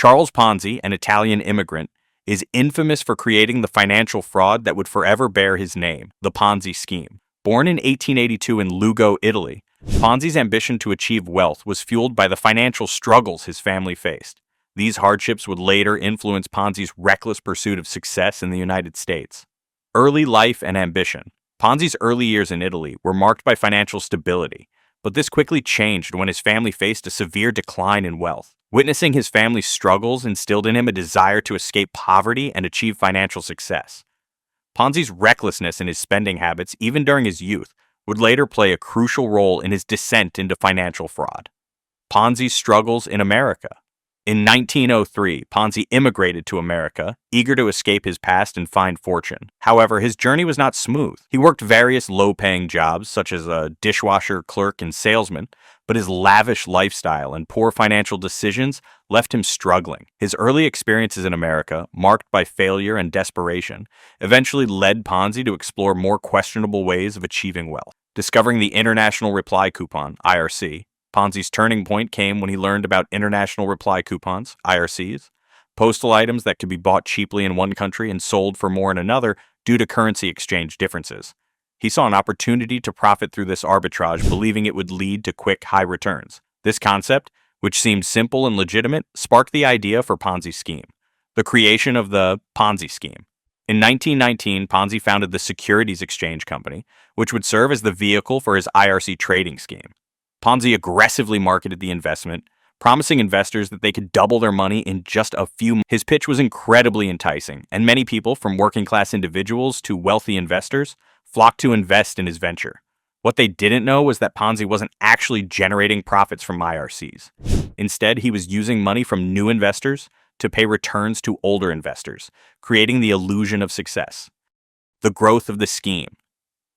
Charles Ponzi, an Italian immigrant, is infamous for creating the financial fraud that would forever bear his name, the Ponzi scheme. Born in 1882 in Lugo, Italy, Ponzi's ambition to achieve wealth was fueled by the financial struggles his family faced. These hardships would later influence Ponzi's reckless pursuit of success in the United States. Early life and ambition. Ponzi's early years in Italy were marked by financial stability, but this quickly changed when his family faced a severe decline in wealth. Witnessing his family's struggles instilled in him a desire to escape poverty and achieve financial success. Ponzi's recklessness in his spending habits, even during his youth, would later play a crucial role in his descent into financial fraud. Ponzi's struggles in America. In 1903, Ponzi immigrated to America, eager to escape his past and find fortune. However, his journey was not smooth. He worked various low-paying jobs, such as a dishwasher, clerk, and salesman, but his lavish lifestyle and poor financial decisions left him struggling. His early experiences in America, marked by failure and desperation, eventually led Ponzi to explore more questionable ways of achieving wealth. Discovering the International Reply Coupon, IRC, Ponzi's turning point came when he learned about international reply coupons, IRCs, postal items that could be bought cheaply in one country and sold for more in another due to currency exchange differences. He saw an opportunity to profit through this arbitrage, believing it would lead to quick, high returns. This concept, which seemed simple and legitimate, sparked the idea for Ponzi's scheme, the creation of the Ponzi scheme. In 1919, Ponzi founded the Securities Exchange Company, which would serve as the vehicle for his IRC trading scheme. Ponzi aggressively marketed the investment, promising investors that they could double their money in just a few months. His pitch was incredibly enticing, and many people, from working-class individuals to wealthy investors, flocked to invest in his venture. What they didn't know was that Ponzi wasn't actually generating profits from IRCs. Instead, he was using money from new investors to pay returns to older investors, creating the illusion of success. The growth of the scheme.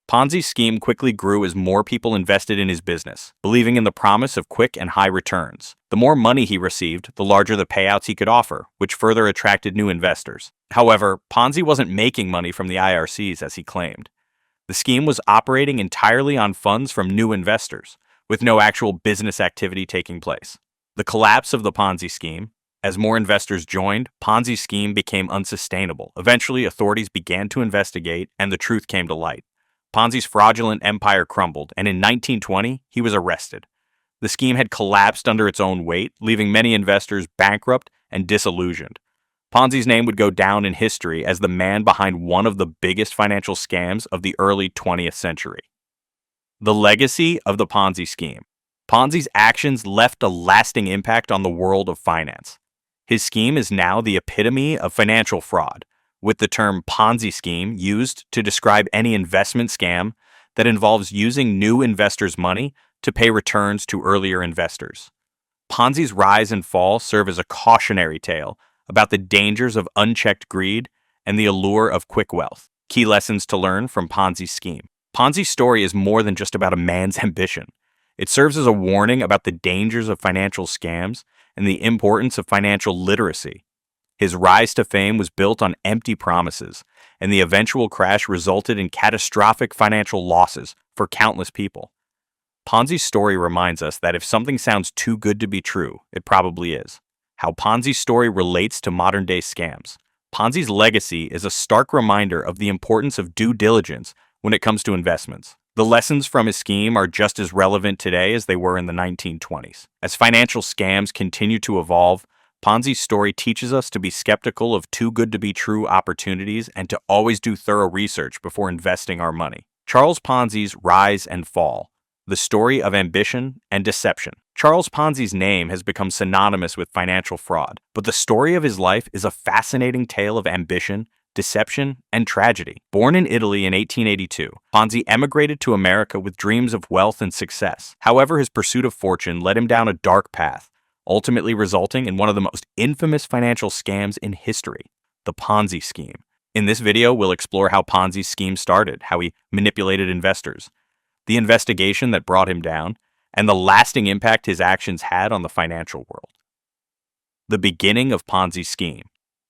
Ponzi's scheme quickly grew as more people invested in his business, believing in the promise of quick and high returns. The more money he received, the larger the payouts he could offer, which further attracted new investors. However, Ponzi wasn't making money from the IRCs as he claimed. The scheme was operating entirely on funds from new investors, with no actual business activity taking place. The collapse of the Ponzi scheme. As more investors joined, Ponzi's scheme became unsustainable. Eventually, authorities began to investigate, and the truth came to light. Ponzi's fraudulent empire crumbled, and in 1920, he was arrested. The scheme had collapsed under its own weight, leaving many investors bankrupt and disillusioned. Ponzi's name would go down in history as the man behind one of the biggest financial scams of the early 20th century. The legacy of the Ponzi scheme. Ponzi's actions left a lasting impact on the world of finance. His scheme is now the epitome of financial fraud, with the term Ponzi scheme used to describe any investment scam that involves using new investors' money to pay returns to earlier investors. Ponzi's rise and fall serve as a cautionary tale about the dangers of unchecked greed and the allure of quick wealth. Key lessons to learn from Ponzi's scheme. Ponzi's story is more than just about a man's ambition. It serves as a warning about the dangers of financial scams and the importance of financial literacy. His rise to fame was built on empty promises, and the eventual crash resulted in catastrophic financial losses for countless people. Ponzi's story reminds us that if something sounds too good to be true, it probably is. How Ponzi's story relates to modern-day scams. Ponzi's legacy is a stark reminder of the importance of due diligence when it comes to investments. The lessons from his scheme are just as relevant today as they were in the 1920s. As financial scams continue to evolve, Ponzi's story teaches us to be skeptical of too good to be true opportunities and to always do thorough research before investing our money. Charles Ponzi's rise and fall. The story of ambition and deception. Charles Ponzi's name has become synonymous with financial fraud, but the story of his life is a fascinating tale of ambition, deception, and tragedy. Born in Italy in 1882, Ponzi emigrated to America with dreams of wealth and success. However, his pursuit of fortune led him down a dark path, ultimately resulting in one of the most infamous financial scams in history, the Ponzi scheme. In this video, we'll explore how Ponzi's scheme started, how he manipulated investors, the investigation that brought him down, and the lasting impact his actions had on the financial world. The beginning of Ponzi's scheme.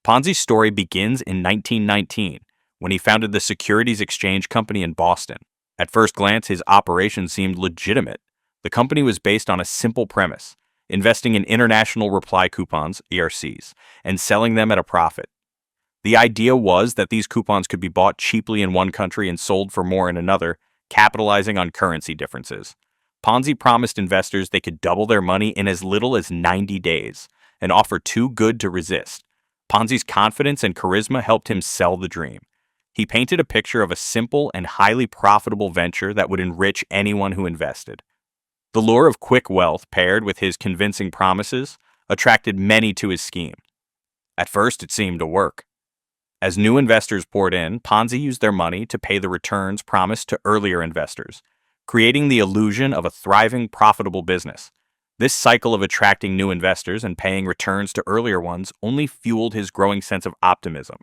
Ponzi's story begins in 1919, when he founded the Securities Exchange Company in Boston. At first glance, his operation seemed legitimate. The company was based on a simple premise: investing in international reply coupons, ERCs, and selling them at a profit. The idea was that these coupons could be bought cheaply in one country and sold for more in another, capitalizing on currency differences. Ponzi promised investors they could double their money in as little as 90 days, an offer too good to resist. Ponzi's confidence and charisma helped him sell the dream. He painted a picture of a simple and highly profitable venture that would enrich anyone who invested. The lure of quick wealth, paired with his convincing promises, attracted many to his scheme. At first, it seemed to work. As new investors poured in, Ponzi used their money to pay the returns promised to earlier investors, creating the illusion of a thriving, profitable business. This cycle of attracting new investors and paying returns to earlier ones only fueled his growing sense of optimism.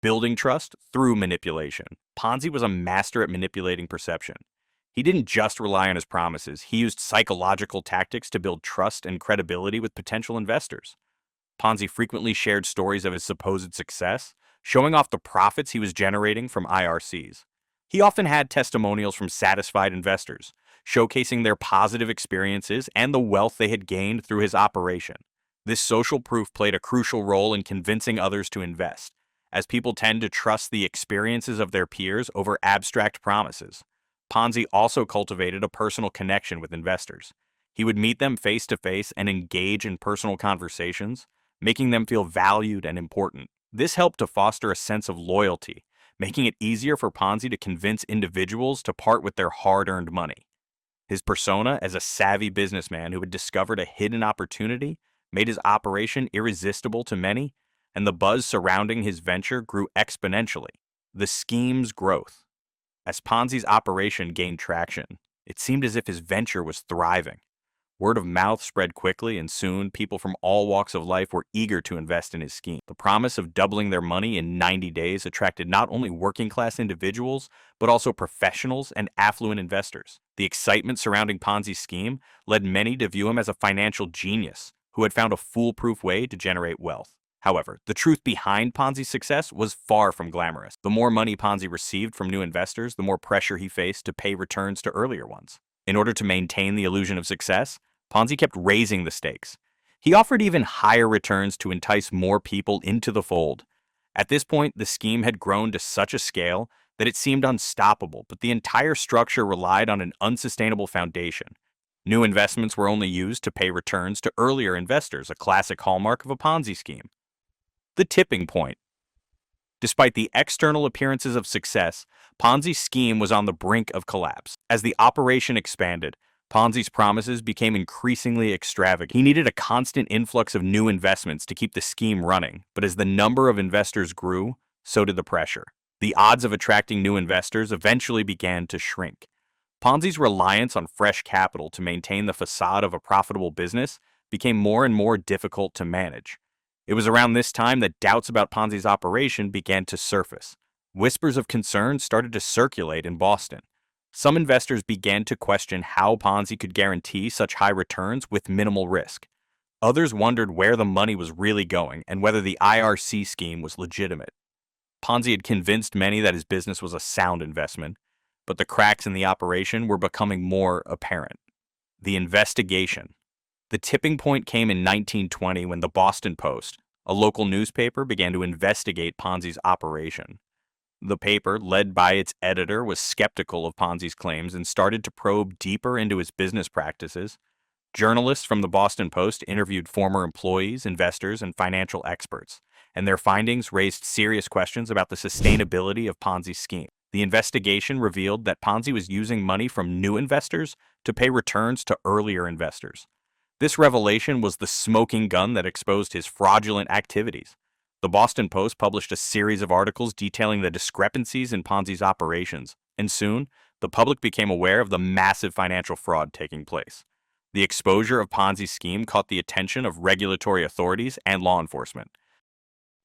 Building trust through manipulation. Ponzi was a master at manipulating perception. He didn't just rely on his promises, he used psychological tactics to build trust and credibility with potential investors. Ponzi frequently shared stories of his supposed success, showing off the profits he was generating from IRCs. He often had testimonials from satisfied investors, showcasing their positive experiences and the wealth they had gained through his operation. This social proof played a crucial role in convincing others to invest, as people tend to trust the experiences of their peers over abstract promises. Ponzi also cultivated a personal connection with investors. He would meet them face to face and engage in personal conversations, making them feel valued and important. This helped to foster a sense of loyalty, making it easier for Ponzi to convince individuals to part with their hard-earned money. His persona as a savvy businessman who had discovered a hidden opportunity made his operation irresistible to many, and the buzz surrounding his venture grew exponentially. The scheme's growth. As Ponzi's operation gained traction, it seemed as if his venture was thriving. Word of mouth spread quickly, and soon people from all walks of life were eager to invest in his scheme. The promise of doubling their money in 90 days attracted not only working-class individuals, but also professionals and affluent investors. The excitement surrounding Ponzi's scheme led many to view him as a financial genius who had found a foolproof way to generate wealth. However, the truth behind Ponzi's success was far from glamorous. The more money Ponzi received from new investors, the more pressure he faced to pay returns to earlier ones. In order to maintain the illusion of success, Ponzi kept raising the stakes. He offered even higher returns to entice more people into the fold. At this point, the scheme had grown to such a scale that it seemed unstoppable, but the entire structure relied on an unsustainable foundation. New investments were only used to pay returns to earlier investors, a classic hallmark of a Ponzi scheme. The tipping point. Despite the external appearances of success, Ponzi's scheme was on the brink of collapse. As the operation expanded, Ponzi's promises became increasingly extravagant. He needed a constant influx of new investments to keep the scheme running, but as the number of investors grew, so did the pressure. The odds of attracting new investors eventually began to shrink. Ponzi's reliance on fresh capital to maintain the facade of a profitable business became more and more difficult to manage. It was around this time that doubts about Ponzi's operation began to surface. Whispers of concern started to circulate in Boston. Some investors began to question how Ponzi could guarantee such high returns with minimal risk. Others wondered where the money was really going and whether the IRC scheme was legitimate. Ponzi had convinced many that his business was a sound investment, but the cracks in the operation were becoming more apparent. The investigation. The tipping point came in 1920 when the Boston Post, a local newspaper, began to investigate Ponzi's operation. The paper, led by its editor, was skeptical of Ponzi's claims and started to probe deeper into his business practices. Journalists from the Boston Post interviewed former employees, investors, and financial experts, and their findings raised serious questions about the sustainability of Ponzi's scheme. The investigation revealed that Ponzi was using money from new investors to pay returns to earlier investors. This revelation was the smoking gun that exposed his fraudulent activities. The Boston Post published a series of articles detailing the discrepancies in Ponzi's operations, and soon, the public became aware of the massive financial fraud taking place. The exposure of Ponzi's scheme caught the attention of regulatory authorities and law enforcement.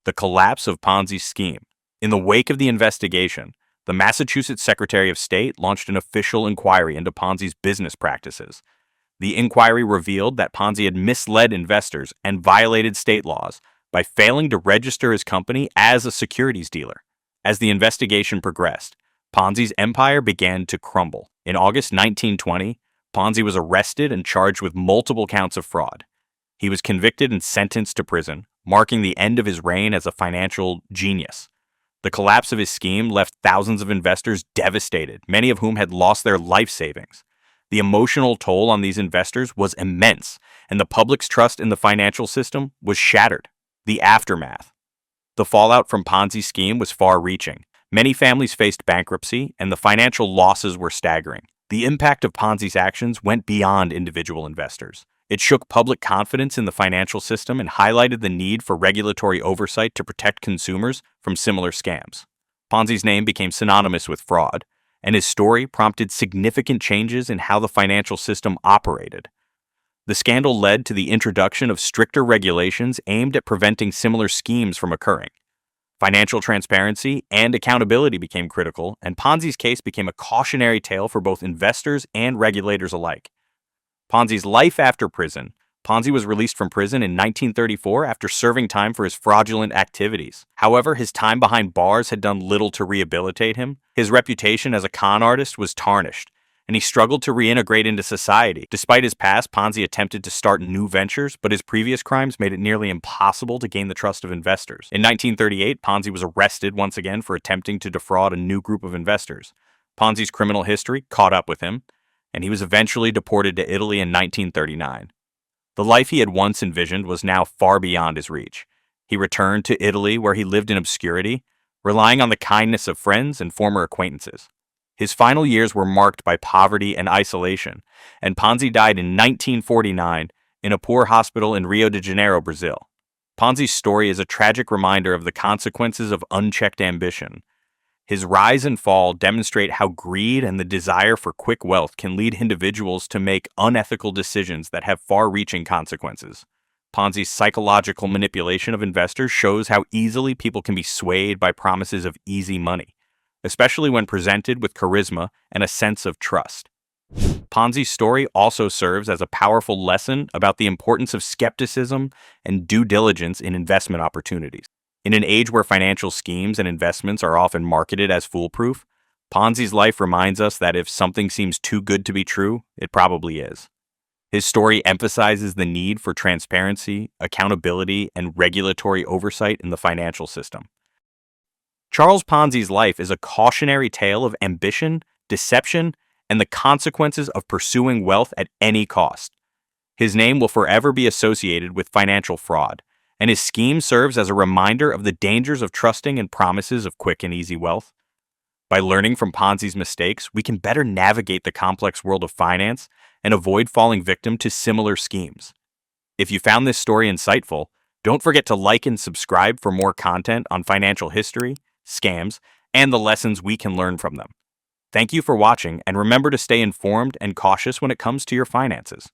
The collapse of Ponzi's scheme. In the wake of the investigation, the Massachusetts Secretary of State launched an official inquiry into Ponzi's business practices. The inquiry revealed that Ponzi had misled investors and violated state laws by failing to register his company as a securities dealer. As the investigation progressed, Ponzi's empire began to crumble. In August 1920, Ponzi was arrested and charged with multiple counts of fraud. He was convicted and sentenced to prison, marking the end of his reign as a financial genius. The collapse of his scheme left thousands of investors devastated, many of whom had lost their life savings. The emotional toll on these investors was immense, and the public's trust in the financial system was shattered. The aftermath. The fallout from Ponzi's scheme was far-reaching. Many families faced bankruptcy, and the financial losses were staggering. The impact of Ponzi's actions went beyond individual investors. It shook public confidence in the financial system and highlighted the need for regulatory oversight to protect consumers from similar scams. Ponzi's name became synonymous with fraud, and his story prompted significant changes in how the financial system operated. The scandal led to the introduction of stricter regulations aimed at preventing similar schemes from occurring. Financial transparency and accountability became critical, and Ponzi's case became a cautionary tale for both investors and regulators alike. Ponzi's life after prison. Ponzi was released from prison in 1934 after serving time for his fraudulent activities. However, his time behind bars had done little to rehabilitate him. His reputation as a con artist was tarnished, and he struggled to reintegrate into society. Despite his past, Ponzi attempted to start new ventures, but his previous crimes made it nearly impossible to gain the trust of investors. In 1938, Ponzi was arrested once again for attempting to defraud a new group of investors. Ponzi's criminal history caught up with him, and he was eventually deported to Italy in 1939. The life he had once envisioned was now far beyond his reach. He returned to Italy, where he lived in obscurity, relying on the kindness of friends and former acquaintances. His final years were marked by poverty and isolation, and Ponzi died in 1949 in a poor hospital in Rio de Janeiro, Brazil. Ponzi's story is a tragic reminder of the consequences of unchecked ambition. His rise and fall demonstrate how greed and the desire for quick wealth can lead individuals to make unethical decisions that have far-reaching consequences. Ponzi's psychological manipulation of investors shows how easily people can be swayed by promises of easy money, especially when presented with charisma and a sense of trust. Ponzi's story also serves as a powerful lesson about the importance of skepticism and due diligence in investment opportunities. In an age where financial schemes and investments are often marketed as foolproof, Ponzi's life reminds us that if something seems too good to be true, it probably is. His story emphasizes the need for transparency, accountability, and regulatory oversight in the financial system. Charles Ponzi's life is a cautionary tale of ambition, deception, and the consequences of pursuing wealth at any cost. His name will forever be associated with financial fraud, and his scheme serves as a reminder of the dangers of trusting in promises of quick and easy wealth. By learning from Ponzi's mistakes, we can better navigate the complex world of finance and avoid falling victim to similar schemes. If you found this story insightful, don't forget to like and subscribe for more content on financial history, scams, and the lessons we can learn from them. Thank you for watching, and remember to stay informed and cautious when it comes to your finances.